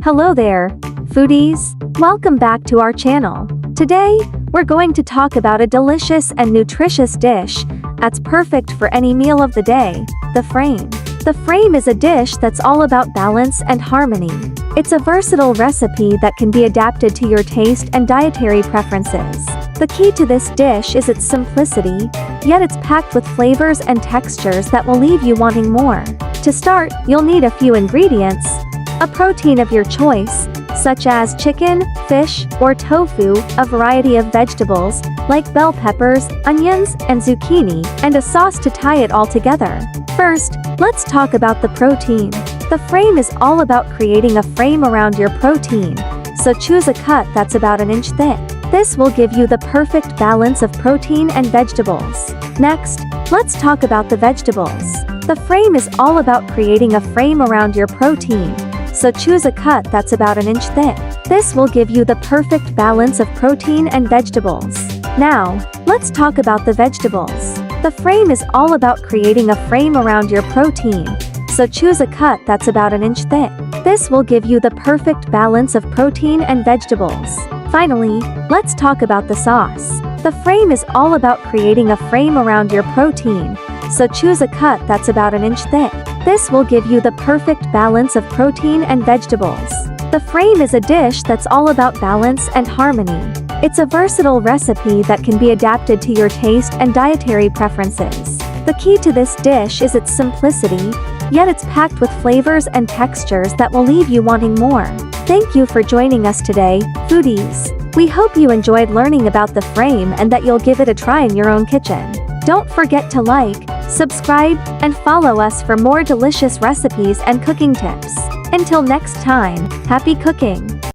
Hello there, foodies! Welcome back to our channel. Today, we're going to talk about a delicious and nutritious dish that's perfect for any meal of the day, the frame. The frame is a dish that's all about balance and harmony. It's a versatile recipe that can be adapted to your taste and dietary preferences. The key to this dish is its simplicity, yet it's packed with flavors and textures that will leave you wanting more. To start, you'll need a few ingredients: a protein of your choice, such as chicken, fish, or tofu, a variety of vegetables, like bell peppers, onions, and zucchini, and a sauce to tie it all together. First, let's talk about the protein. The frame is all about creating a frame around your protein, so choose a cut that's about 1 inch thick. This will give you the perfect balance of protein and vegetables. Next, let's talk about the vegetables. The frame is all about creating a frame around your protein, so choose a cut that's about 1 inch thick. This will give you the perfect balance of protein and vegetables. Now, let's talk about the vegetables. The frame is all about creating a frame around your protein, so choose a cut that's about 1 inch thick. This will give you the perfect balance of protein and vegetables. Finally, let's talk about the sauce. The frame is all about creating a frame around your protein, so choose a cut that's about 1 inch thick. This will give you the perfect balance of protein and vegetables. The frame is a dish that's all about balance and harmony. It's a versatile recipe that can be adapted to your taste and dietary preferences. The key to this dish is its simplicity, yet it's packed with flavors and textures that will leave you wanting more. Thank you for joining us today, foodies. We hope you enjoyed learning about the frame and that you'll give it a try in your own kitchen. Don't forget to like, subscribe, and follow us for more delicious recipes and cooking tips. Until next time, happy cooking!